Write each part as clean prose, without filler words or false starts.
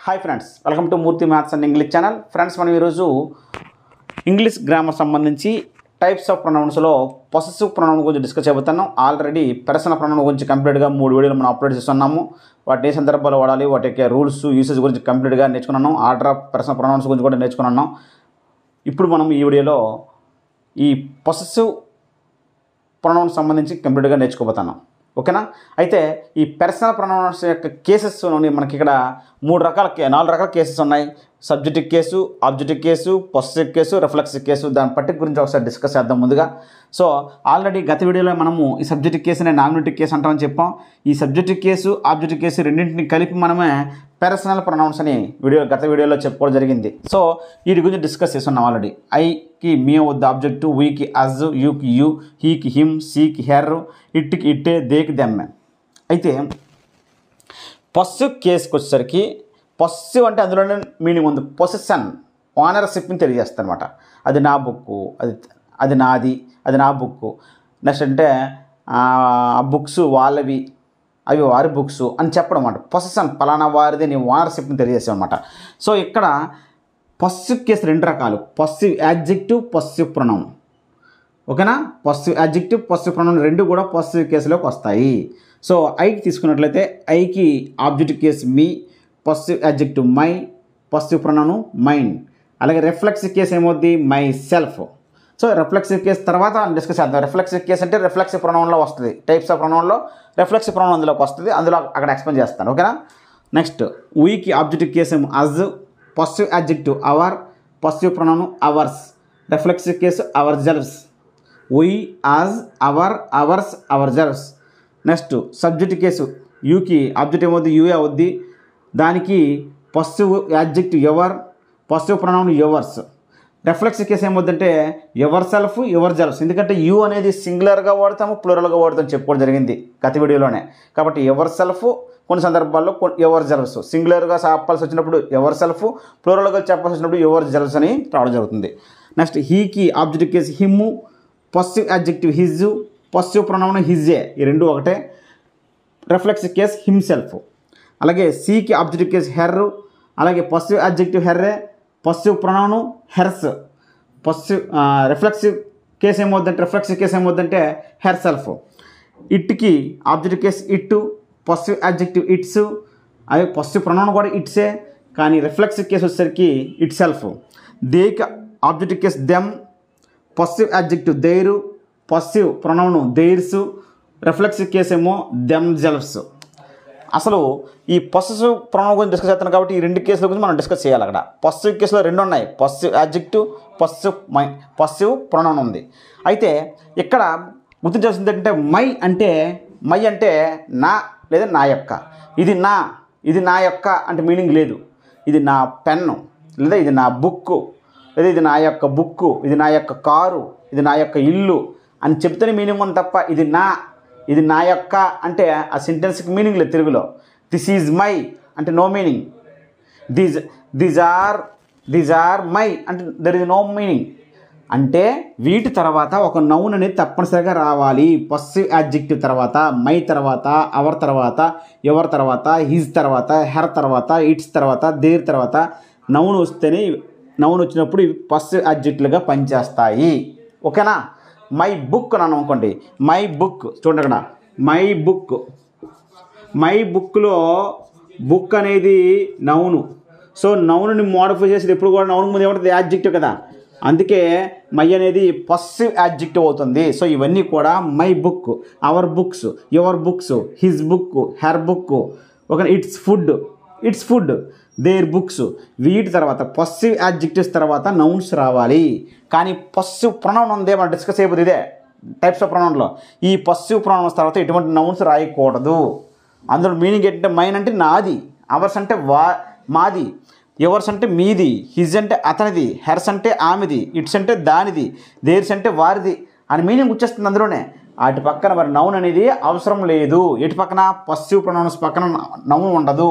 Hi friends, welcome to Murthy maths and English channel. Friends, మనం ఈరోజు English grammar సంబంధించి types of ప్రొనౌన్స్లో possessive pronoun గురించి discuss చేయబోతున్నాం. Already personal pronoun గురించి కంప్లీట్గా 3 వీడియోలు మనం అప్లోడ్ చేస్తున్నాము. వాటి ఏ సందర్భాల్లో వాడాలి, వాటి యొక్క రూల్స్ యూసేజ్ గురించి కంప్లీట్గా నేర్చుకున్నాం. ఆర్డర్ ఆఫ్ పర్సనల్ ప్రొనౌన్స్ గురించి కూడా నేర్చుకున్నాం. ఇప్పుడు మనం ఈ వీడియోలో ఈ పొసెసివ్ ప్రొనౌన్ సంబంధించి కంప్లీట్గా నేర్చుకోబోతున్నాం. ఓకేనా? అయితే ఈ పర్సనల్ ప్రొనౌన్స్ యొక్క కేసెస్ మనకి ఇక్కడ 4 రకాల కేసెస్ ఉన్నాయి. Subjective case, objective case, possessive case, reflexive case. దాని పట్టిక గురించి ఒకసారి డిస్కస్ చేద్దాం ముందుగా. సో ఆల్రెడీ గత వీడియోలో మనము ఈ సబ్జెక్టివ్ కేసునే నామినేటివ్ కేసు అంటామని చెప్పాం. ఈ సబ్జెక్టివ్ కేసు, ఆబ్జెక్టివ్ కేసు రెండింటిని కలిపి మనమే పర్సనల్ ప్రొనౌన్స్ అని గత వీడియోలో చెప్పుకోవడం జరిగింది. సో వీటి గురించి డిస్కస్ చేస్తున్నాం ఆల్రెడీ. ఐకి మీ వద్ద ఆబ్జెక్టు, వీకి అజ్, యూకి యూ, హీకి హిమ్, సీకి హెర్, ఇట్కి ఇట్టే, దేకి దెమ్మె. అయితే పొసెసివ్ కేసుకి వచ్చేసరికి, పొసెసివ్ అంటే అందులోనే మీనింగ్ ఉంది. పొసెషన్, ఓనర్షిప్ని తెలియజేస్తుంది అనమాట. అది నా బుక్కు, అది నాది, అది నా బుక్కు. నెక్స్ట్ అంటే ఆ బుక్స్ వాళ్ళవి, అవి వారి బుక్స్ అని చెప్పడం అన్నమాట. పొసెషన్ పలానా వారిది, నీ ఓనర్షిప్ని తెలియజేసాం అనమాట. సో ఇక్కడ పొసెసివ్ కేసు 2 రకాలు: పొసెసివ్ యాడ్జెక్టివ్, పొసెసివ్ ప్రొనౌన్. ఓకేనా? పొసెసివ్ యాడ్జెక్టివ్, పొసెసివ్ ప్రొనౌన్ రెండు కూడా పొసెసివ్ కేసులోకి వస్తాయి. సో ఐకి తీసుకున్నట్లయితే, ఐకి objective case me, possessive adjective my, possessive pronoun mine. అలాగే రిఫ్లెక్సివ్ కేసు ఏమవుద్ది? Myself. So reflexive case తర్వాత డిస్కస్ చేద్దాం. రిఫ్లెక్సివ్ కేసు అంటే రిఫ్లెక్సివ్ ప్రొనౌన్లో వస్తుంది. టైప్స్ ఆఫ్ ప్రొనౌన్లో రిఫ్లెక్సివ్ ప్రొనౌన్ అందులోకి వస్తుంది. అందులో అక్కడ ఎక్స్ప్లెయిన్ చేస్తాను. ఓకేనా? నెక్స్ట్ వీకి ఆబ్జెక్టివ్ కేసు ఏమో us, possessive adjective our, possessive pronoun ours. Reflexive case ourselves. We, us, our, ours, ourselves. Next subject case యూకి ఆబ్జెక్ట్ ఏమవుద్ది? యూ అవుద్ది. దానికి possessive adjective your, possessive pronoun yours. Reflexive case ఏమవుద్దంటే yourself, yourselves. ఎందుకంటే you అనేది సింగులర్గా వాడతాము, ప్లూరల్గా వాడతాము చెప్పుకోవడం జరిగింది గత వీడియోలోనే. కాబట్టి ఎవర్ సెల్ఫ్, కొన్ని సందర్భాల్లో ఎవర్ జెల్వ్స్. సింగులర్గా చెప్పాల్సి వచ్చినప్పుడు ఎవర్ సెల్ఫ్, ప్లూరల్గా చెప్పాల్సి వచ్చినప్పుడు ఎవర్ జెల్వ్స్ అని రావడం జరుగుతుంది. నెక్స్ట్ హీకి objective case him, possessive adjective his, possessive pronoun హిజ్జే. ఈ రెండు ఒకటే. Reflexive case himself. అలాగే సీకి ఆబ్జెక్టివ్ కేసు హెర్, అలాగే పొసెసివ్ యాడ్జెక్టివ్ హెర్రే, possessive pronoun hers. Reflexive case ఏమవుద్దంటే హెర్ సెల్ఫ్. ఇట్కి objective case it, possessive adjective its. అదే పొసెసివ్ ప్రొనౌన్ కూడా ఇట్సే, కానీ రిఫ్లెక్సివ్ కేసు వచ్చేసరికి ఇట్ సెల్ఫ్. దేకి objective case them, possessive adjective their, possessive pronoun theirs. Reflexive case ఏమో దెమ్ జెల్వ్స్. అసలు ఈ పొసెసివ్ ప్రొనౌన్ గురించి డిస్కస్ చేస్తాను కాబట్టి ఈ 2 కేసుల గురించి మనం డిస్కస్ చేయాలి. అక్కడ పొసెసివ్ కేసులో 2 ఉన్నాయి. పొసెసివ్ యాడ్జెక్టివ్, పొసెసివ్ ప్రొనౌన్ ఉంది. అయితే ఇక్కడ గుర్తించాల్సింది ఏంటంటే మై అంటే నా లేదా నా యొక్క. ఇది నా యొక్క అంటే మీనింగ్ లేదు. ఇది నా పెన్ను, లేదా ఇది నా బుక్కు, లేదా ఇది నా యొక్క బుక్కు, ఇది నా యొక్క కారు, ఇది నా యొక్క ఇల్లు అని చెప్తేనే మీనింగ్ ఉంది తప్ప ఇది నా యొక్క అంటే ఆ సెంటెన్స్కి మీనింగ్ లేదు తెలుగులో. దిస్ ఈజ్ మై అంటే no meaning. These are my అంటే దర్ ఇస్ నో మీనింగ్. అంటే వీటి తర్వాత ఒక నౌన్ అనేది తప్పనిసరిగా రావాలి. పొసెసివ్ యాడ్జెక్టివ్ తర్వాత, మై తర్వాత, అవర్ తర్వాత, ఎవర్ తర్వాత, హిజ్ తర్వాత, హెర్ తర్వాత, ఇట్స్ తర్వాత, దేర్ తర్వాత నౌన్ వస్తేనే, నౌన్ వచ్చినప్పుడు ఇవి పొసెసివ్ యాడ్జెక్టివ్లుగా పనిచేస్తాయి. ఓకేనా? మై బుక్ అని అనుకోండి. మై బుక్ చూడండి, అక్కడ మై బుక్లో బుక్ అనేది నౌను. సో నౌన్ని మోడిఫై చేసేది ఎప్పుడు కూడా నౌన్ ముందు ఏమంటుంది? యాడ్జెక్టివ్ కదా. అందుకే మై అనేది పొసెసివ్ యాడ్జెక్టివ్ అవుతుంది. సో ఇవన్నీ కూడా my book, our books, your books, his book, her book. Okay, its food, their books. వీటి తర్వాత పొసెసివ్ యాడ్జెక్టివ్స్ తర్వాత నౌన్స్ రావాలి. కానీ పొసెసివ్ ప్రొనౌన్ ఉందే మనం డిస్కస్ అయిపోతుంది. ఇదే టైప్స్ ఆఫ్ ప్రొనౌన్లో ఈ పొసెసివ్ ప్రొనౌన్స్ తర్వాత ఎటువంటి నౌన్స్ రాయకూడదు. అందులో మీనింగ్ ఏంటంటే మైన్ అంటే నాది, అవర్స్ అంటే మాది, ఎవర్స్ అంటే మీది, హిజ్ అంటే అతనిది, హెర్స్ అంటే ఆమెది, ఇట్స్ అంటే దానిది, దేర్స్ అంటే వారిది అని మీనింగ్ వచ్చేస్తుంది అందులోనే. వాటి పక్కన మరి నౌన్ అనేది అవసరం లేదు. ఎటు పక్కన? పొసెసివ్ ప్రొనౌన్స్ పక్కన నౌన్ ఉండదు.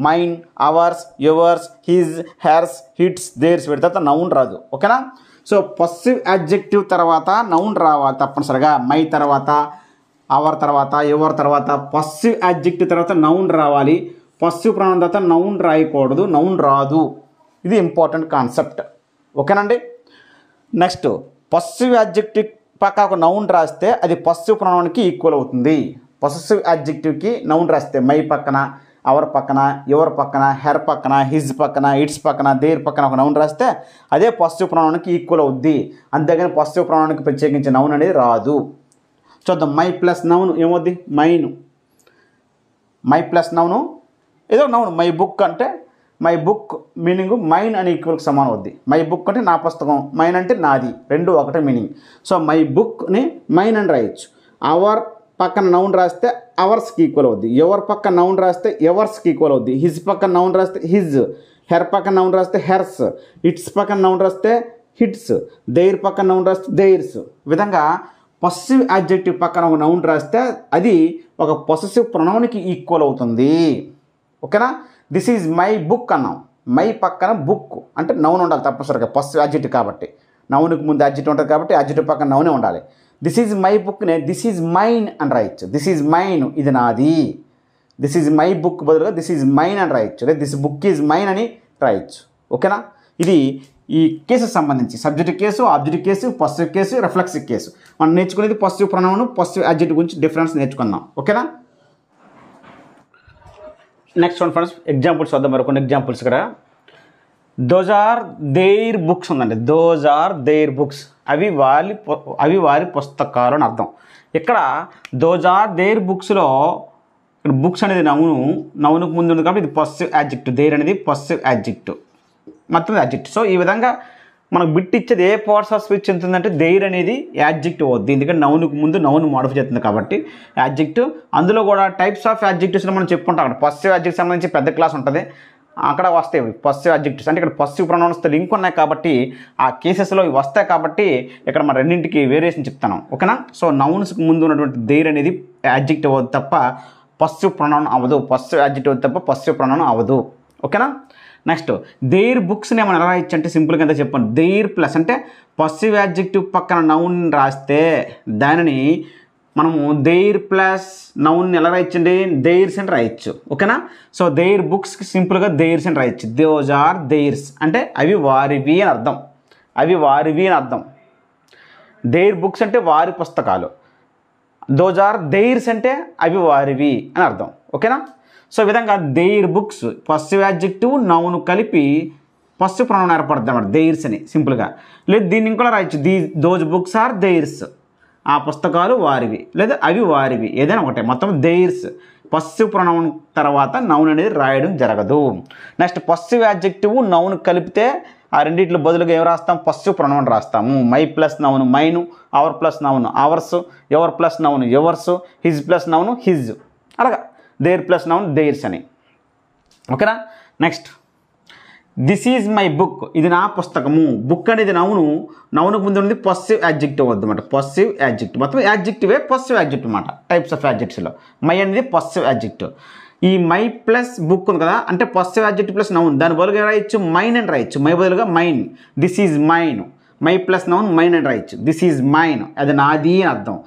Mine, ours, yours, his, hers, its, theirs పెడితే తర్వాత నౌన్ రాదు. ఓకేనా? సో పొసెసివ్ యాడ్జెక్టివ్ తర్వాత నౌన్ రావాలి తప్పనిసరిగా. మై తర్వాత, అవర్ తర్వాత, యువర్ తర్వాత పొసెసివ్ యాడ్జెక్టివ్ తర్వాత నౌన్ రావాలి. పాజిటివ్ ప్రొనౌన్ తర్వాత నౌన్ రాయకూడదు, నౌన్ రాదు. ఇది ఇంపార్టెంట్ కాన్సెప్ట్. ఓకేనండి. నెక్స్ట్ పాజిటివ్ యాడ్జెక్టివ్ పక్క ఒక నౌన్ రాస్తే అది పాజిటివ్ ప్రొనౌన్కి ఈక్వల్ అవుతుంది. పాజిటివ్ యాడ్జెక్టివ్కి నౌన్ రాస్తే మై పక్కన, అవర్ పక్కన, యువర్ పక్కన, హెర్ పక్కన, హిజ్ పక్కన, ఇట్స్ పక్కన, దేర్ పక్కన ఒక నౌన్ రాస్తే అదే పాజిటివ్ ప్రొనౌన్కి ఈక్వల్ అవుద్ది. అంతేగాని పాజిటివ్ ప్రొనౌన్కి ప్రత్యేకించి నౌన్ అనేది రాదు. చూద్దాం. మై ప్లస్ నౌన్ ఏమవుద్ది? మైన్. మై ప్లస్ నౌను ఏదో నౌన్. మై బుక్ అంటే మై బుక్ మీనింగ్ మైన్ అని ఈక్వల్కి సమానం అవుద్ది. మై బుక్ అంటే నా పుస్తకం, మైన్ అంటే నాది, రెండు ఒకటే మీనింగ్. సో మై బుక్ని మైన్ అని రాయొచ్చు. అవర్ పక్కన నౌన్ రాస్తే అవర్స్కి ఈక్వల్ అవుద్ది. ఎవర్ పక్కన నౌన్ రాస్తే ఎవర్స్కి ఈక్వల్ అవుద్ది. హిజ్ పక్కన నౌన్ రాస్తే హిజ్, హెర్ పక్కన నౌన్ రాస్తే హెర్స్, ఇట్స్ పక్కన నౌన్ రాస్తే హిట్స్, దేర్ పక్కన నౌన్ రాస్తే దేర్స్. ఈ విధంగా పొసెసివ్ యాడ్జెక్టివ్ పక్కన ఒక నౌన్ రాస్తే అది ఒక పొసెసివ్ ప్రొనౌన్కి ఈక్వల్ అవుతుంది. ఓకేనా? దిస్ ఈజ్ మై బుక్ అన్నాం. మై పక్కన బుక్ అంటే నౌన్ ఉండాలి తప్పనిసరిగా, పొసెసివ్ యాడ్జెక్టివ్ కాబట్టి. నౌన్కి ముందు యాడ్జెక్టివ్ ఉంటుంది కాబట్టి యాడ్జెక్టివ్ పక్కన నౌనే ఉండాలి. దిస్ ఈజ్ మై బుక్నే దిస్ ఈజ్ మైన్ అని రాయొచ్చు. దిస్ ఈజ్ మైన్, ఇది నాది. దిస్ ఈజ్ మై బుక్ బదులుగా దిస్ ఈజ్ మైన్ అని రాయొచ్చు, లేదా దిస్ బుక్ ఈజ్ మైన్ అని రాయొచ్చు. ఓకేనా? ఇది ఈ కేసు సంబంధించి subjective case, objective case, positive case, reflexive case. మనం నేర్చుకునేది పాజిటివ్ ప్రొనౌన్, పాజిటివ్ యాడ్జెక్టివ్ గురించి డిఫరెన్స్ నేర్చుకుందాం. ఓకేనా? నెక్స్ట్ వన్ ఫ్రెండ్స్, ఎగ్జాంపుల్స్ వద్దాం. మరి కొన్ని ఎగ్జాంపుల్స్ ఇక్కడ. దోజ్ ఆర్ దేర్ బుక్స్ ఉందండి. దోజ్ ఆర్ దేర్ బుక్స్, అవి వారి పుస్తకాలు అని అర్థం. ఇక్కడ దోజ్ ఆర్ దేర్ బుక్స్లో ఇక్కడ బుక్స్ అనేది నౌనుకు ముందు ఉంది కాబట్టి ఇది పాజిటివ్ యాడ్జెక్టివ్. దేర్ అనేది పాజిటివ్ యాడ్జెక్టివ్, మొత్తం యాడ్జెక్టివ్. సో ఈ విధంగా మనకు బిట్ ఇచ్చేది ఏ పార్ట్స్ ఆఫ్ స్పీచ్ ఎంతుందంటే దేర్ అనేది యాడ్జెక్టివ్ అవుద్ది. ఎందుకంటే నౌనుకు ముందు నౌన్ మోడిఫై చేస్తుంది కాబట్టి యాడ్జెక్టివ్. అందులో కూడా టైప్స్ ఆఫ్ యాడ్జెక్టివ్స్లో మనం చెప్పుకుంటాం. అక్కడ పాజిటివ్ యాడ్జెక్టివ్ సంబంధించి పెద్ద క్లాస్ ఉంటుంది, అక్కడ వస్తాయి పాజిటివ్ యాడ్జెక్టివ్స్. అంటే ఇక్కడ పాజిటివ్ ప్రొనౌన్స్తో లింక్ ఉన్నాయి కాబట్టి ఆ కేసెస్లో ఇవి వస్తాయి కాబట్టి ఇక్కడ మన రెండింటికి వేరియేషన్ చెప్తాను. ఓకేనా? సో నౌన్స్కి ముందు ఉన్నటువంటి దేర్ అనేది యాడ్జెక్టివ్ అవ్వదు తప్ప పాజిటివ్ ప్రొనౌన్ అవ్వదు, పాజిటివ్ యాడ్జెక్టివ్ అవుతుంది తప్ప పాజిటివ్ ప్రొనౌన్ అవ్వదు. ఓకేనా? నెక్స్ట్ దేర్ బుక్స్ని మనం ఎలా రాయొచ్చు అంటే సింపుల్గా ఎంత చెప్పాను. దేర్ ప్లస్ అంటే పాజిటివ్ యాడ్జెక్టివ్ పక్కన నౌన్ రాస్తే దానిని మనము దేర్ ప్లస్ నౌన్ ఎలా రాయొచ్చండి? దేర్స్ అని రాయొచ్చు. ఓకేనా? సో దేర్ బుక్స్కి సింపుల్గా దేర్స్ అని రాయొచ్చు. దోజ్ ఆర్ దేర్స్ అంటే అవి వారివి అని అర్థం. అవి వారివి అని అర్థం. దేర్ బుక్స్ అంటే వారి పుస్తకాలు. దోజ్ ఆర్ దేర్స్ అంటే అవి వారివి అని అర్థం. ఓకేనా? సో ఈ విధంగా their books positive adjective noun కలిపి పాజిటివ్ ప్రొనౌన్ ఏర్పడుతుంది అన్నమాట, దేర్స్ అని సింపుల్గా. లేదు దీన్ని ఇంకోలా రాయొచ్చు. దోజ్ బుక్స్ ఆర్ దేర్స్, ఆ పుస్తకాలు వారివి, లేదా అవి వారివి, ఏదైనా ఒకటే, మొత్తం దేర్స్. పాజిటివ్ ప్రొనౌన్ తర్వాత నౌన్ అనేది రాయడం జరగదు. నెక్స్ట్ పాజిటివ్ యాడ్జెక్టివ్ నౌన్ కలిపితే ఆ రెండింటిలో బదులుగా ఏం రాస్తాం? పాజిటివ్ ప్రొనౌన్ రాస్తాము. My plus noun mine, our plus noun ours, your plus noun yours, his plus noun his, అలాగా దేర్ ప్లస్ నౌన్ దేర్స్ అని. ఓకేనా? Next this is my book, ఇది నా పుస్తకము. బుక్ అనేది నౌనుకు ముందు ఉంది పాజిటివ్ యాడ్జెక్టివ్ వద్దు అనమాట. పాజిటివ్ యాడ్జెక్టివ్ మొత్తం యాడ్జెక్టివే పాజిటివ్ యాడ్జెక్టివ్ అనమాట. టైప్స్ ఆఫ్ యాడ్జెక్టివ్స్లో మై అనేది పాజిటివ్ యాడ్జెక్టివ్. ఈ మై ప్లస్ బుక్ ఉంది కదా, అంటే పాజిటివ్ యాడ్జెక్టివ్ ప్లస్ నౌన్, దాని బదులుగా రాయొచ్చు మైన్ అని రాయొచ్చు. మై బదులుగా mine, this is mine. My plus noun mine అని రాయొచ్చు. దిస్ ఈజ్ మైన్, అది నాది అని అర్థం.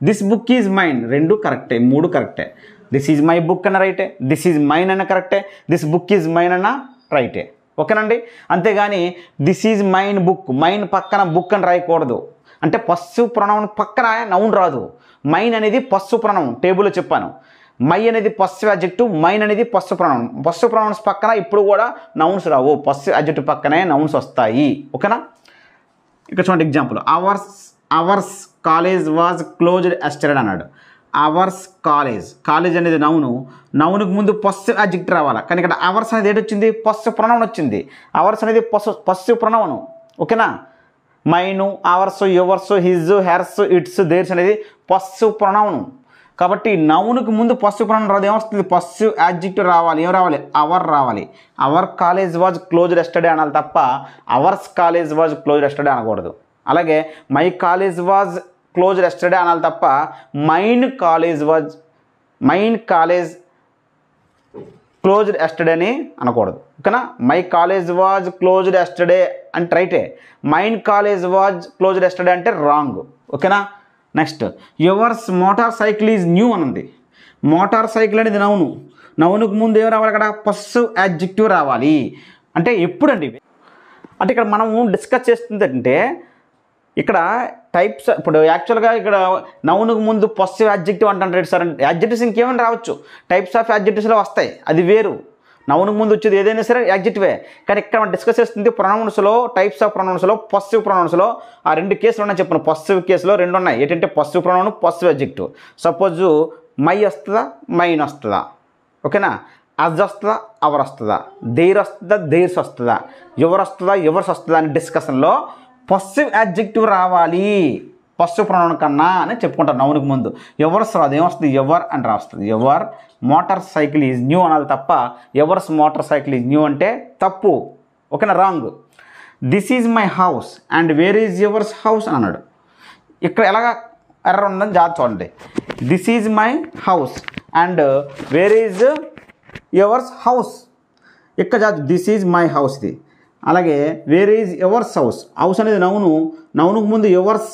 దిస్ బుక్ ఈజ్ మైన్, రెండు కరెక్టే, మూడు కరెక్టే. దిస్ ఈజ్ మై బుక్ అన్న రైటే, దిస్ ఈజ్ మైన్ అన్న కరెక్టే, దిస్ బుక్ ఈజ్ మైన్ అన్న రైటే. ఓకేనండి? అంతేగాని this is mine book, mine పక్కన బుక్ అని రాయకూడదు. అంటే పాజిటివ్ ప్రొనౌన్ పక్కన నౌన్ రాదు. మైన్ అనేది పాజిటివ్ ప్రొనౌన్, టేబుల్లో చెప్పాను. మై అనేది పాజిటివ్ యాడ్జెక్టివ్, మైన్ అనేది పాజిటివ్ ప్రొనౌన్. పాజిటివ్ ప్రొనౌన్స్ పక్కన ఇప్పుడు కూడా నౌన్స్ రావు, పాజిటివ్ యాడ్జెక్టివ్ పక్కనే నౌన్స్ వస్తాయి. ఓకేనా? ఇక్కడ చూడండి example. Ours college was closed yesterday అన్నాడు. అవర్స్ కాలేజ్ అనేది నౌనుకు ముందు పాజిటివ్ యాడ్జెక్టివ్ రావాలి. కానీ ఇక్కడ అవర్స్ అనేది ఏంటి వచ్చింది? పాజిటివ్ ప్రొనౌన్ వచ్చింది. అవర్స్ అనేది పాజిటివ్ ప్రొనౌన్. ఓకేనా? Mine, hours, yours, his, hertz, it's, there's అనేది పాజిటివ్ ప్రొనౌన్. కాబట్టి నౌనుకు ముందు పాజిటివ్ ప్రొనౌన్ రాదు, ఏమొస్తుంది? పాజిటివ్ యాడ్జెక్టివ్ రావాలి. ఏం రావాలి? అవర్ రావాలి. Our college was closed yesterday అనాలి తప్ప ours college was closed yesterday అనకూడదు. అలాగే my college was closed yesterday అనాలి తప్ప మైన్ కాలేజ్ క్లోజ్డ్ ఎస్టర్డే అని అనకూడదు. ఓకేనా? My college was closed yesterday అంటే రైటే, mine college was closed yesterday అంటే రాంగ్. ఓకేనా? Next yours motor cycle is new అని ఉంది. మోటార్ సైకిల్ అనేది నౌన్కు ముందు ఏం రావాలి, అక్కడ పొసెసివ్ యాడ్జెక్టివ్ రావాలి. అంటే ఎప్పుడండి, అంటే ఇక్కడ మనము డిస్కస్ చేస్తుంది అంటే ఇక్కడ టైప్స్, ఇప్పుడు యాక్చువల్గా ఇక్కడ నౌన్కు ముందు పొసెసివ్ యాడ్జెక్టివ్ అంటారు సార్. యాడ్జెక్టివ్స్ ఇంకేమైనా రావచ్చు, టైప్స్ ఆఫ్ యాడ్జెక్టివ్స్లో వస్తాయి, అది వేరు. నౌన్కు ముందు వచ్చేది ఏదైనా సరే యాడ్జెక్టివే. కానీ ఇక్కడ మనం డిస్కస్ చేస్తుంది ప్రొనౌన్స్లో, టైప్స్ ఆఫ్ ప్రొనౌన్స్లో, పొసెసివ్ ప్రొనౌన్స్లో ఆ 2 కేసులు ఉన్నాయి చెప్పాను. పొసెసివ్ కేసులో 2 ఉన్నాయి. ఏంటంటే possessive pronoun, possessive adjective. Suppose my వస్తుందా, మైన్ వస్తుందా, ఓకేనా. అజ్ వస్తుందా, అవర్ వస్తుందా, దేర్ వస్తుందా, దేర్స్ వస్తుందా, ఎవరు వస్తుందా, ఎవర్స్ వస్తుందా అని డిస్కషన్లో పొసెసివ్ యాడ్జెక్టివ్ రావాలి పొసెసివ్ ప్రొనౌన్ కన్నా అని చెప్పుకుంటారు నౌన్కు ముందు. ఎవర్స్ రాదు, ఏమొస్తుంది, ఎవర్ అని రాస్తుంది. Ever motor cycle is new అనాలి తప్ప ఎవర్స్ మోటార్ సైకిల్ ఈజ్ న్యూ అంటే తప్పు, ఓకేనా, wrong. This is my house and where is yours house అన్నాడు. ఇక్కడ ఎలాగ ఎర్రర్ ఉందని జాగ్రత్త చూడండి. This is my house and where is yours house. ఇక్కడ జాగ్రత్త, దిస్ ఈజ్ మై హౌస్ ఇది. అలాగే వేర్ ఈజ్ ఎవర్స్ హౌస్. హౌస్ అనేది నౌను, నౌనుకు ముందు ఎవర్స్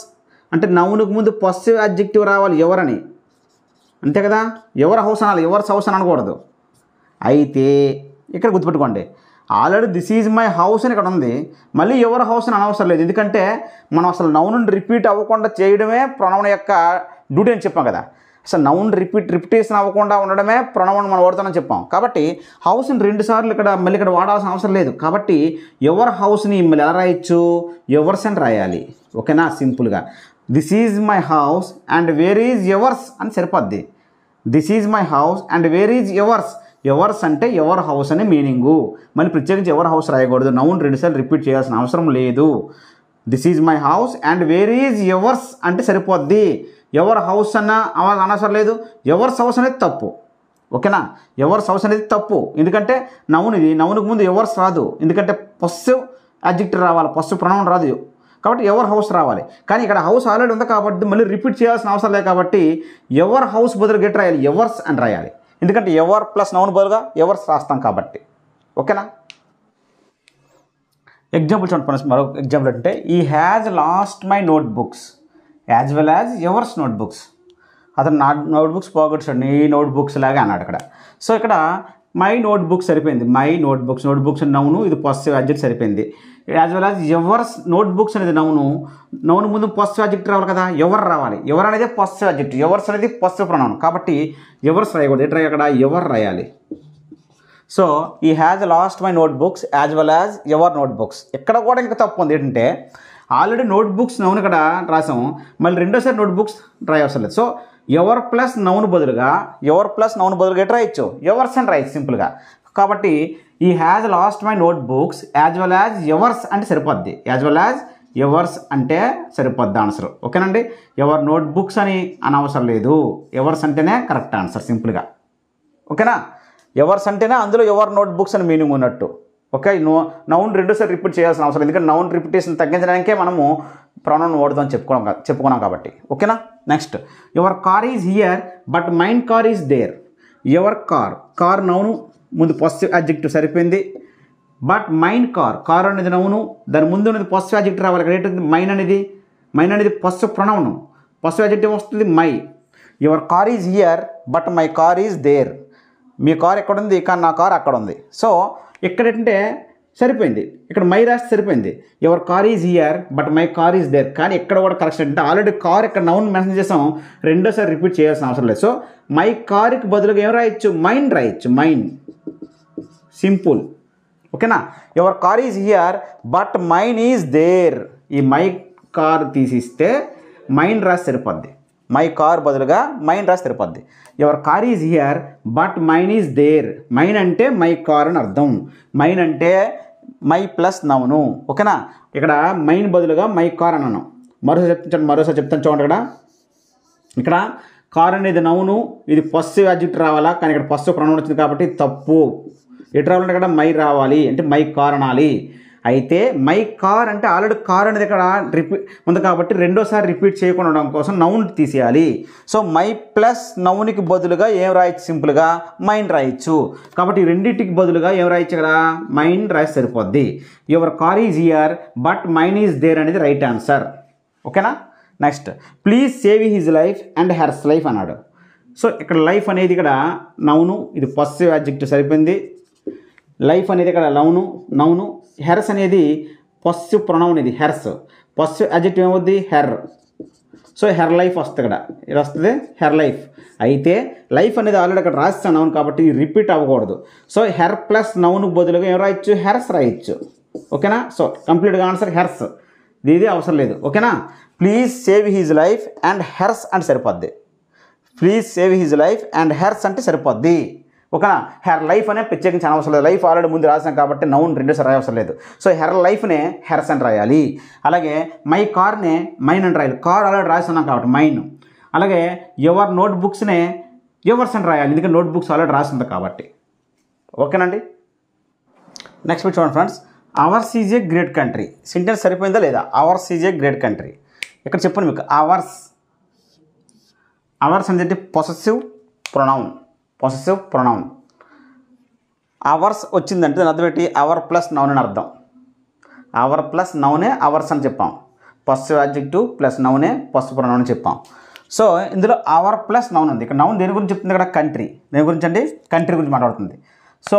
అంటే నౌనుకు ముందు పొసెసివ్ యాడ్జెక్టివ్ రావాలి, ఎవరని, అంతే కదా. ఎవర్ హౌస్ అనాలి, ఎవర్స్ హౌస్ అని అనకూడదు. అయితే ఇక్కడ గుర్తుపెట్టుకోండి, already this is my house అని ఇక్కడ ఉంది, మళ్ళీ ఎవర్ హౌస్ అని అనవసరం లేదు. ఎందుకంటే మనం అసలు నౌన్ రిపీట్ అవ్వకుండా చేయడమే ప్రొనౌన్ యొక్క డ్యూటీ అని చెప్పాం కదా. అసలు నౌన్ రిపిటేషన్ అవ్వకుండా ఉండడమే ప్రొనౌన్ మనం వాడుతామని చెప్పాం. కాబట్టి హౌస్ని 2 సార్లు ఇక్కడ మళ్ళీ ఇక్కడ వాడాల్సిన అవసరం లేదు. కాబట్టి ఎవర్ హౌస్ని మళ్ళీ ఎలా రాయొచ్చు, ఎవర్స్ అని రాయాలి, ఓకేనా, సింపుల్గా. This is my house and where is ఎవర్స్ అని సరిపోద్ది. This is my house and where is ఎవర్స్. ఎవర్స్ అంటే ఎవర్ హౌస్ అనే మీనింగు. మళ్ళీ ప్రత్యేకించి ఎవర్ హౌస్ రాయకూడదు, నౌన్ 2 సార్లు రిపీట్ చేయాల్సిన అవసరం లేదు. This is my house and where is yours అంటే సరిపోద్ది. ఎవర్ హౌస్ అన్న అనవసరం లేదు. ఎవర్స్ హౌస్ అనేది తప్పు, ఓకేనా. ఎవర్స్ హౌస్ అనేది తప్పు, ఎందుకంటే నౌన్ ఇది, నౌన్కు ముందు ఎవర్స్ రాదు, ఎందుకంటే పొసెసివ్ యాడ్జెక్టివ్ రావాలి, పొసెసివ్ ప్రొనౌన్ రాదు. కాబట్టి ఎవర్ హౌస్ రావాలి. కానీ ఇక్కడ హౌస్ ఆల్రెడీ ఉంది కాబట్టి మళ్ళీ రిపీట్ చేయాల్సిన అవసరం లేదు. కాబట్టి ఎవర్ హౌస్ బదులు గెట్ రాయాలి, ఎవర్స్ అని రాయాలి. ఎందుకంటే ఎవర్ ప్లస్ నౌన్ బదులుగా ఎవర్స్ రాస్తాం కాబట్టి, ఓకేనా. ఎగ్జాంపుల్ చూడండి, మరొక ఎగ్జాంపుల్ అంటే he has lost my notebooks as well as yours notebooks. అతను నా నోట్బుక్స్ పోగొట్టాడు, నీ నోట్బుక్స్ లాగా అన్నాడు ఇక్కడ. సో ఇక్కడ మై నోట్బుక్స్ సరిపోయింది, మై నోట్బుక్స్, నోట్బుక్స్ నౌను, ఇది పొసెసివ్ యాడ్జెక్టివ్ సరిపోయింది. యాజ్ వెల్ యాజ్ ఎవర్స్ నోట్బుక్స్ అనేది నౌను, నౌన్ ముందు పొసెసివ్ యాడ్జెక్టివ్ రావాలి కదా, ఎవరు రావాలి. ఎవరు అనేది పొసెసివ్ యాడ్జెక్టివ్, ఎవర్స్ అనేది పొసెసివ్ ప్రొనౌన్. కాబట్టి ఎవర్స్ రాయకూడదు, ఎట్లా అక్కడ ఎవరు రాయాలి. సో ఈ has lost my notebooks as well as ever notebooks. ఇక్కడ కూడా ఇంకా తప్పు ఉంది, ఏంటంటే ఆల్రెడీ నోట్బుక్స్ నౌన్ ఇక్కడ రాసాము, మళ్ళీ రెండోసారి నోట్బుక్స్ రాయవసరం లేదు. సో ఎవర్ ప్లస్ నౌన్ బదులుగా ఎట్లా రాయొచ్చు, ఎవర్స్ అని రాయొచ్చు సింపుల్గా. కాబట్టి he has lost my notebooks as well as yours అంటే సరిపోద్ది, యాజ్ వెల్ యాజ్ ఎవర్స్ అంటే సరిపోద్ది ఆన్సర్, ఓకేనండి. ఎవర్ నోట్బుక్స్ అని అనవసరం లేదు, ఎవర్స్ అంటేనే కరెక్ట్ ఆన్సర్ సింపుల్గా, ఓకేనా. ఎవర్స్ అంటేనే అందులో ఎవర్ నోట్బుక్స్ అని మీనింగ్ ఉన్నట్టు, ఓకే. నౌన్ 2 సార్లు రిపీట్ చేయాల్సిన అవసరం, ఎందుకంటే నౌన్ రిపిటేషన్ తగ్గించడానికే మనము ప్రొనౌన్ వాడుతాం చెప్పుకున్నాం కాబట్టి, ఓకేనా. Next, your car is here but mine car is there. Your car noun ముందు పొసెసివ్ యాడ్జెక్టివ్ సరిపోయింది. బట్ మైన్ కార్ అనేది నౌను, దాని ముందు అనేది పొసెసివ్ యాడ్జెక్టివ్ రావాలి. ఇక్కడ ఏంటంటే మైన్ అనేది పొసెసివ్ ప్రొనౌన్, పొసెసివ్ యాడ్జెక్టివ్ వస్తుంది my. Your car is here but my car is there. మీ కార్ ఎక్కడ ఉంది, కానీ నా కార్ అక్కడ ఉంది. సో ఇక్కడ ఏంటంటే సరిపోయింది, ఇక్కడ మై రాస్తే సరిపోయింది. Your car is here but my car is there. కానీ ఇక్కడ కూడా కరెక్షన్ అంటే ఆల్రెడీ కార్ ఇక్కడ నౌన్ మెన్షన్ చేసాం, రెండోసారి రిపీట్ చేయాల్సిన అవసరం లేదు. సో మై కార్కి బదులుగా ఏం రాయొచ్చు, మైన్ రాయొచ్చు, మైన్, సింపుల్, ఓకేనా. Your car is here but mine is there. ఈ మై కార్ తీసిస్తే మైన్ రాసి సరిపోద్ది, మై కార్ బదులుగా మైన్ రాసి సరిపోద్ది. Your car is here but mine is there. Mine అంటే మై కార్ అని అర్థం, మైన్ అంటే మై ప్లస్ నౌను, ఓకేనా. ఇక్కడ మైన్ బదులుగా మై కార్ అన్నాను. మరోసారి చెప్తాను చూడండి. ఇక్కడ కార్ అనేది నౌను, ఇది పొసెసివ్ యాడ్జెక్టివ్ రావాలా, కానీ ఇక్కడ పొసెసివ్ ప్రొనౌన్ వచ్చింది కాబట్టి తప్పు. ఎటు రావాలంటే ఇక్కడ మై రావాలి, అంటే మై కార్ అనాలి. అయితే మై కార్ అంటే ఆల్రెడీ కార్ అనేది ఇక్కడ రిపీట్ ఉంది కాబట్టి రెండోసారి రిపీట్ చేయకుండా ఉండడం కోసం నౌన్ తీసేయాలి. సో మై ప్లస్ నౌన్కి బదులుగా ఏం రాయొచ్చు, సింపుల్గా మైన్ రాయొచ్చు. కాబట్టి రెండింటికి బదులుగా ఏం రాయొచ్చు, ఇక్కడ మైన్ రాసి సరిపోద్ది. Your car is here but mine is there అనేది రైట్ ఆన్సర్, ఓకేనా. Next, please save his life and hers life అన్నాడు. సో ఇక్కడ లైఫ్ అనేది ఇక్కడ నౌను, ఇది పొస్సివ్ యాడ్జెక్టివ్ సరిపోయింది. లైఫ్ అనేది ఇక్కడ నౌను. హెర్స్ అనేది పొస్సివ్ ప్రొనౌన్, ఇది హెర్స్. పొస్సివ్ యాడ్జెక్టివ్ ఏమవుద్ది? హెర్. సో హెర్ లైఫ్ వస్తుంది ఇక్కడ, ఇది వస్తుంది హెర్ లైఫ్. అయితే లైఫ్ అనేది ఆల్రెడీ అక్కడ రాస్తాను నౌన్ కాబట్టి రిపీట్ అవ్వకూడదు. సో హెర్ ప్లస్ నౌన్కు బదులుగా ఏం రాయొచ్చు? హెర్స్ రాయొచ్చు. ఓకేనా? సో కంప్లీట్గా ఆన్సర్ హెర్స్, ఇది అవసరం లేదు. ఓకేనా? Please save his life and hertz అంటే సరిపోద్ది. Please save his life and hertz అంటే సరిపోద్ది. ఓకేనా? హెర్ లైఫ్ అనే ప్రత్యేకించి అవసరం లేదు, లైఫ్ ఆల్రెడీ ముందు రాసాం కాబట్టి నౌన్ రెండోసారి రాయవసరం లేదు. సో హెర్ లైఫ్నే హెర్స్ అని రాయాలి. అలాగే మై కార్నే మైన్ అని రాయాలి, కార్ ఆల్రెడీ రాస్తున్నాం కాబట్టి మైన్. అలాగే యువర్ నోట్ బుక్స్నే యువర్స్ అని రాయాలి, ఎందుకంటే నోట్ బుక్స్ ఆల్రెడీ రాసింది కాబట్టి. ఓకేనండి? నెక్స్ట్ మీరు చూడండి friends, hours is a great country. Sentence సరిపోయిందా లేదా? Hours is a great country. ఇక్కడ చెప్పండి మీకు, అవర్స్ అంటే పొసెసివ్ ప్రొనౌన్. అవర్స్ వచ్చిందంటే దాని అర్థం ఏంటి? అవర్ ప్లస్ నౌన్ అని అర్థం. అవర్ ప్లస్ నౌనే అవర్స్ అని చెప్పాం. పొసెసివ్ యాడ్జెక్టివ్ ప్లస్ నౌనే పొసెసివ్ ప్రొనౌన్ అని చెప్పాం. సో ఇందులో అవర్ ప్లస్ నౌన్ ఉంది. ఇక్కడ నౌన్ దేని గురించి చెప్తుంది? ఇక్కడ కంట్రీ. దేని గురించి అండి? కంట్రీ గురించి మాట్లాడుతుంది. సో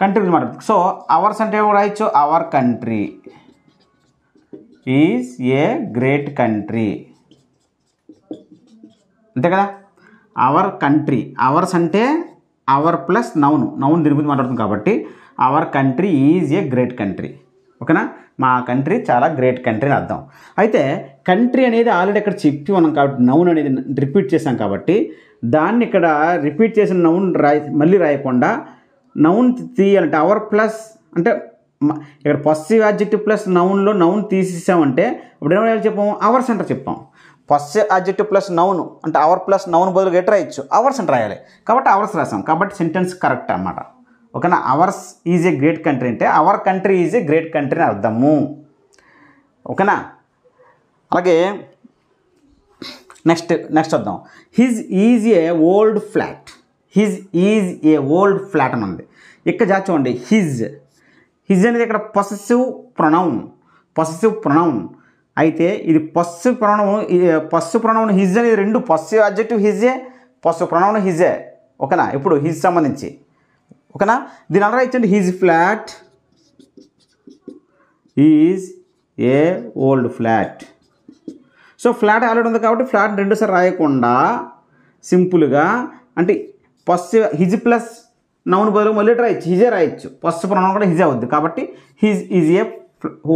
కంట్రీ గురించి మాట్లాడుతుంది. సో అవర్స్ అంటే రాయొచ్చు, hour country is a great country, అంతే కదా? అవర్ కంట్రీ, అవర్స్ అంటే అవర్ ప్లస్ నౌన్ దీని గురించి మాట్లాడుతుంది కాబట్టి hour country is a great country. ఓకేనా? మా కంట్రీ చాలా గ్రేట్ కంట్రీ అని అర్థం. అయితే కంట్రీ అనేది ఆల్రెడీ ఇక్కడ చెప్పి ఉన్నాం కాబట్టి నౌన్ అనేది రిపీట్ చేసాం కాబట్టి దాన్ని ఇక్కడ రిపీట్ చేసిన నౌన్ మళ్ళీ రాయకుండా నౌన్ తీయాలంటే అవర్ ప్లస్ అంటే ఇక్కడ పొసెసివ్ యాడ్జెక్టివ్ ప్లస్ నౌన్లో నౌన్ తీసేసామంటే ఇప్పుడు ఏమైనా చెప్పాము? అవర్స్ అంటే చెప్పాం. పొసెసివ్ యాడ్జెక్టివ్ ప్లస్ నౌన్ అంటే అవర్ ప్లస్ నౌన్ బదులుగా ఎట్ రాయొచ్చు? అవర్స్ అని రాయాలి కాబట్టి అవర్స్ రాసాం కాబట్టి సెంటెన్స్ కరెక్ట్ అన్నమాట. ఓకేనా? Ours is a great country అంటే our country is a great country అని అర్థము. ఓకేనా? అలాగే నెక్స్ట్ వద్దాం. His is a old flat. His is a old flat అని ఉంది. ఇక్కడ జాగ్రత్త చూడండి, హిజ్ అనేది ఇక్కడ పొసెసివ్ ప్రొనౌన్. అయితే ఇది పొసెసివ్ ప్రొనౌన్ హిజ్ అనేది రెండు పొసెసివ్ యాడ్జెక్టివ్ హిజే, పొసెసివ్ ప్రొనౌన్ హిజే. ఓకేనా? ఇప్పుడు హిజ్ సంబంధించి. ఓకేనా? దీని అలా ఇచ్చండి, his flat is a old flat. So flat already ఉంది కాబట్టి ఫ్లాట్ రెండుసారి రాయకుండా సింపుల్గా అంటే పొసెసివ్ హిజ్ ప్లస్ నౌన్ బదులు మళ్ళీ రాయొచ్చు, హిజే రాయొచ్చు. పొసెసివ్ ప్రొనౌన్ కూడా హిజే అవుద్ది కాబట్టి his is a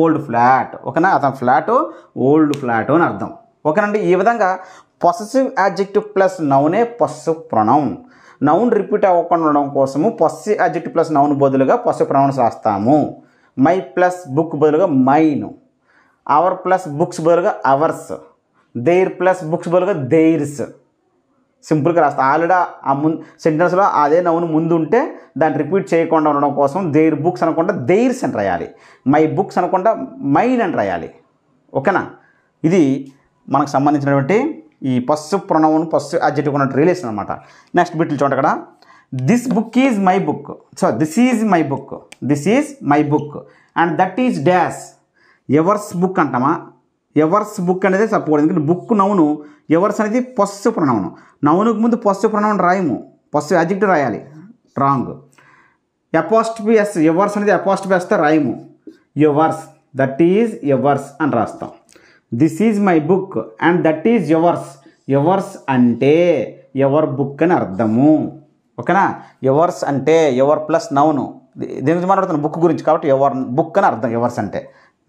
old flat. ఓకేనా? అతను ఫ్లాట్ ఓల్డ్ ఫ్లాట్ అని అర్థం. ఓకేనండి? ఈ విధంగా పొసెసివ్ యాడ్జెక్టివ్ ప్లస్ నౌనే పొసెసివ్ ప్రొనౌన్. నౌన్ రిపీట్ అవ్వకుండా ఉండడం కోసము పొసెసివ్ యాడ్జెక్టివ్ ప్లస్ నౌన్ బదులుగా పొసెసివ్ ప్రొనౌన్స్ రాస్తాము. మై ప్లస్ బుక్ బదులుగా మైన్, అవర్ ప్లస్ బుక్స్ బదులుగా అవర్స్, దేర్ ప్లస్ బుక్స్ బదులుగా దేర్స్. సింపుల్గా రాస్తా. ఆల్రెడీ ఆ సెంటెన్స్లో అదే నౌన్ ముందు ఉంటే దాన్ని రిపీట్ చేయకుండా ఉండడం కోసం దేర్ బుక్స్ అనకుండా దేర్స్ అని రాయాలి, మై బుక్స్ అనకుండా మైన్ అని రాయాలి. ఓకేనా? ఇది మనకు సంబంధించినటువంటి ఈ పొసెసివ్ ప్రొనౌన్ పొసెసివ్ యాడ్జెక్టివ్ ఉన్న రిలేషన్ అనమాట. నెక్స్ట్ బిట్లు చూడండి. అక్కడ this book is my book. So this is my book and that is dash. Yours book అంటామా? ఎవర్స్ బుక్ అనేది చెప్పకూడదు, ఎందుకంటే బుక్ నౌను, ఎవర్స్ అనేది పొసెసివ్ ప్రొనౌన్. నౌనుకు ముందు పొసెసివ్ ప్రొనౌన్ రాయము, పొసెసివ్ యాడ్జెక్టివ్ రాయాలి. రాంగ్. అపాస్ట్రఫీ ఎస్, ఎవర్స్ అనేది అపాస్ట్రఫీ ఎస్తో రాయము. ఎవర్స్, దట్ ఈజ్ ఎవర్స్ అని రాస్తాం. This is my book and that is ఎవర్స్. ఎవర్స్ అంటే ఎవర్ బుక్ అని అర్థము. ఓకేనా? ఎవర్స్ అంటే ఎవర్ ప్లస్ నౌను. దీని గురించి మాట్లాడుతున్నాను, బుక్ గురించి కాబట్టి ఎవర్ బుక్ అని అర్థం ఎవర్స్ అంటే.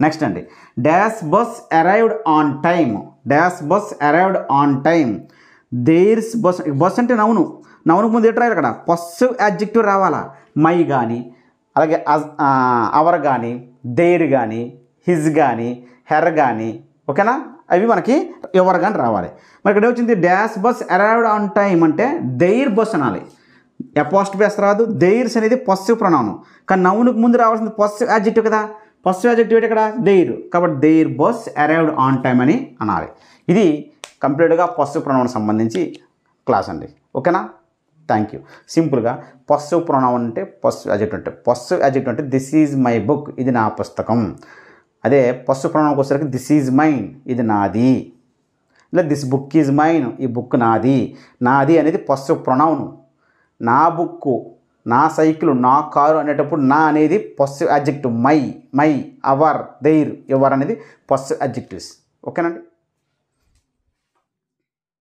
నెక్స్ట్ అండి, dash bus arrived on time. There's bus అంటే నౌనుకు ముందు ఎటు రాయాలి? అక్కడ పొసెసివ్ యాడ్జెక్టివ్ రావాలా? మై కానీ, అలాగే అవర్ కానీ, దేర్ కానీ, హిజ్ కానీ, హెర్ కానీ. ఓకేనా? అవి మనకి ఎవర్ కానీ రావాలి. మరి ఇక్కడ వచ్చింది dash bus arrived on time అంటే దేర్ బస్ అనాలి. అపాస్ట్రఫీ ఎస్ రాదు. దేర్స్ అనేది పొసెసివ్ ప్రొనౌన్, కానీ నౌనుకు ముందు రావాల్సింది పొసెసివ్ యాడ్జెక్టివ్ కదా. పొసెసివ్ యాడ్జెక్టివ్ ఇక్కడ దేర్, కాబట్టి their bus arrived on time అని అనాలి. ఇది కంప్లీట్గా పొసెసివ్ ప్రొనౌన్ సంబంధించి క్లాస్ అండి. ఓకేనా? Thank you. సింపుల్గా పొసెసివ్ ప్రొనౌన్ అంటే పొసెసివ్ యాడ్జెక్టివ్ అంటే దిస్ ఈజ్ మై బుక్, ఇది నా పుస్తకం. అదే పొసెసివ్ ప్రొనౌన్కి వచ్చేసరికి దిస్ ఈజ్ మైన్, ఇది నాది. ఇలా దిస్ బుక్ ఈజ్ మైన్, ఈ బుక్ నాది. నాది అనేది పొసెసివ్ ప్రొనౌన్. నా బుక్కు, నా సైకిల్, నా కారు అనేటప్పుడు నా అనేది possessive adjective. My, our, their, your అనేది పొసెసివ్ అడ్జెక్టివ్స్. ఓకేనండి.